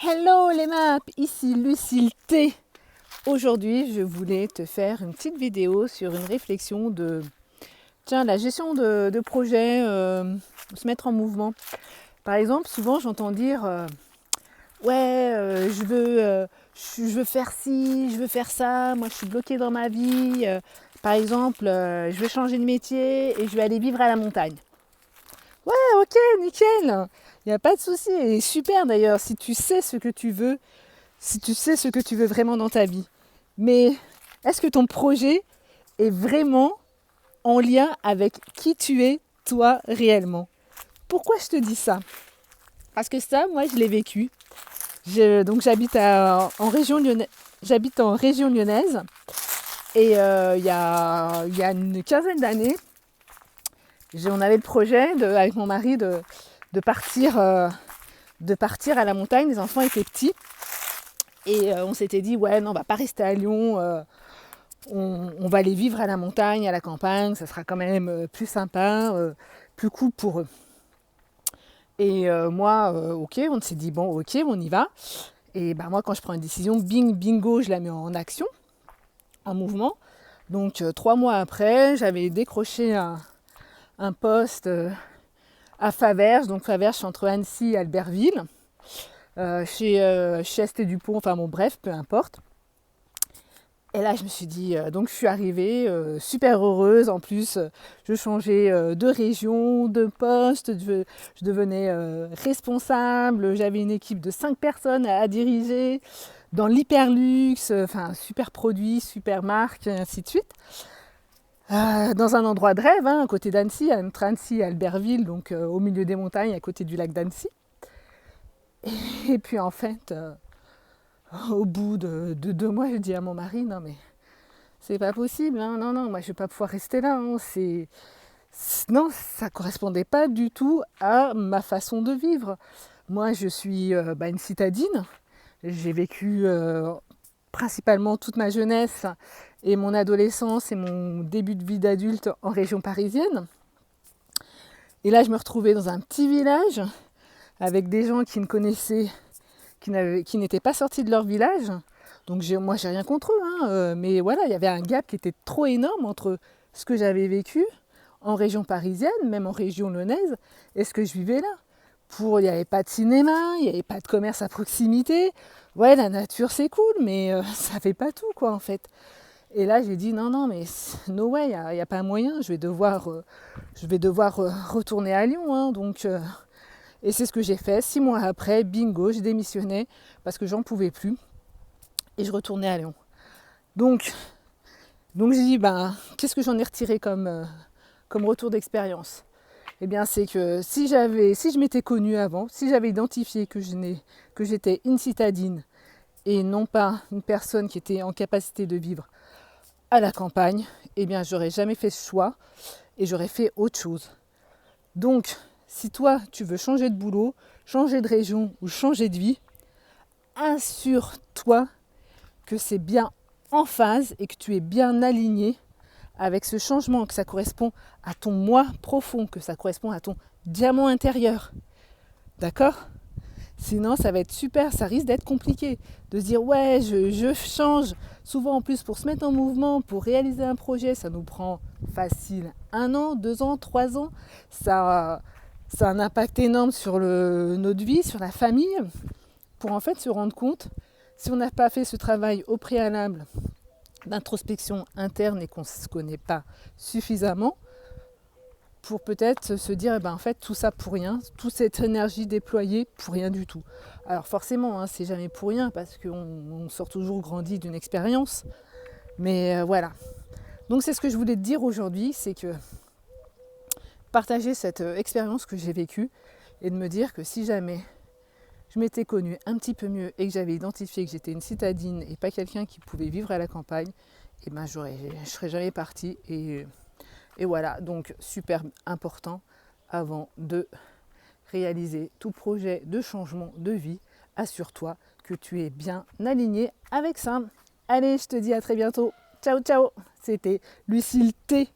Hello les maps, ici Lucille T. Aujourd'hui, je voulais te faire une petite vidéo sur une réflexion de la gestion de projet, se mettre en mouvement. Par exemple, souvent j'entends dire ouais, je veux faire ci, je veux faire ça, moi je suis bloquée dans ma vie. Par exemple, je veux changer de métier et je vais aller vivre à la montagne. Ouais, ok, nickel, il n'y a pas de souci. Et super d'ailleurs, si tu sais ce que tu veux, si tu sais ce que tu veux vraiment dans ta vie. Mais est-ce que ton projet est vraiment en lien avec qui tu es, toi, réellement? Pourquoi je te dis ça? Parce que ça, moi, je l'ai vécu. Donc, j'habite en région lyonnaise. Et il y a une quinzaine d'années, on avait le projet, avec mon mari, de partir à la montagne. Les enfants étaient petits. Et on s'était dit, ouais, non, on va pas rester à Lyon. On va aller vivre à la montagne, à la campagne, ça sera quand même plus sympa, plus cool pour eux. Et moi, ok, on s'est dit, bon, ok, on y va. Et bah, moi, quand je prends une décision, bingo, je la mets en action, en mouvement. Donc, 3 mois après, j'avais décroché un poste à Faverges. Donc, Faverges, c'est entre Annecy et Albertville, chez ST Dupont, enfin bon, bref, peu importe. Et là, je me suis dit, donc je suis arrivée super heureuse. En plus, je changeais de région, de poste, je devenais responsable. J'avais une équipe de 5 personnes à diriger dans l'hyperluxe, enfin super produit, super marque, et ainsi de suite. Dans un endroit de rêve, à côté d'Annecy, entre Annecy et Albertville, donc au milieu des montagnes, à côté du lac d'Annecy. Et puis en fait, au bout de 2 mois, je dis à mon mari, non mais c'est pas possible, hein. Non, moi je vais pas pouvoir rester là. Non, ça correspondait pas du tout à ma façon de vivre. Moi je suis une citadine. J'ai vécu principalement toute ma jeunesse et mon adolescence et mon début de vie d'adulte en région parisienne. Et là je me retrouvais dans un petit village avec des gens qui me connaissaient, qui n'étaient pas sortis de leur village. Donc moi j'ai rien contre eux, mais voilà, il y avait un gap qui était trop énorme entre ce que j'avais vécu en région parisienne, même en région lyonnaise, et ce que je vivais là. Il n'y avait pas de cinéma, il n'y avait pas de commerce à proximité. Ouais, la nature c'est cool, mais ça fait pas tout quoi en fait. Et là j'ai dit non, mais no way, il n'y a pas moyen, je vais devoir retourner à Lyon. Et c'est ce que j'ai fait. 6 mois après, bingo, j'ai démissionné parce que j'en pouvais plus. Et je retournais à Lyon. Donc j'ai dit, qu'est-ce que j'en ai retiré comme retour d'expérience? Eh bien, c'est que si je m'étais connue avant, si j'avais identifié que j'étais une citadine et non pas une personne qui était en capacité de vivre à la campagne, eh bien, j'aurais jamais fait ce choix et j'aurais fait autre chose. Donc, si toi, tu veux changer de boulot, changer de région ou changer de vie, assure-toi que c'est bien en phase et que tu es bien aligné avec ce changement, que ça correspond à ton moi profond, que ça correspond à ton diamant intérieur. D'accord? Sinon, ça va être super, ça risque d'être compliqué de se dire ouais, je change. Souvent en plus, pour se mettre en mouvement, pour réaliser un projet, ça nous prend facile 1 an, 2 ans, 3 ans. Ça a un impact énorme sur notre vie, sur la famille, pour en fait se rendre compte, si on n'a pas fait ce travail au préalable d'introspection interne et qu'on ne se connaît pas suffisamment, pour peut-être se dire en fait tout ça pour rien, toute cette énergie déployée pour rien du tout. Alors forcément, c'est jamais pour rien parce qu'on sort toujours grandi d'une expérience, mais voilà. Donc c'est ce que je voulais te dire aujourd'hui, c'est que partager cette expérience que j'ai vécue et de me dire que si jamais je m'étais connue un petit peu mieux et que j'avais identifié que j'étais une citadine et pas quelqu'un qui pouvait vivre à la campagne, et je serais jamais partie. Et voilà, donc super important avant de réaliser tout projet de changement de vie, assure-toi que tu es bien aligné avec ça. Allez, je te dis à très bientôt. Ciao, ciao. C'était Lucille T.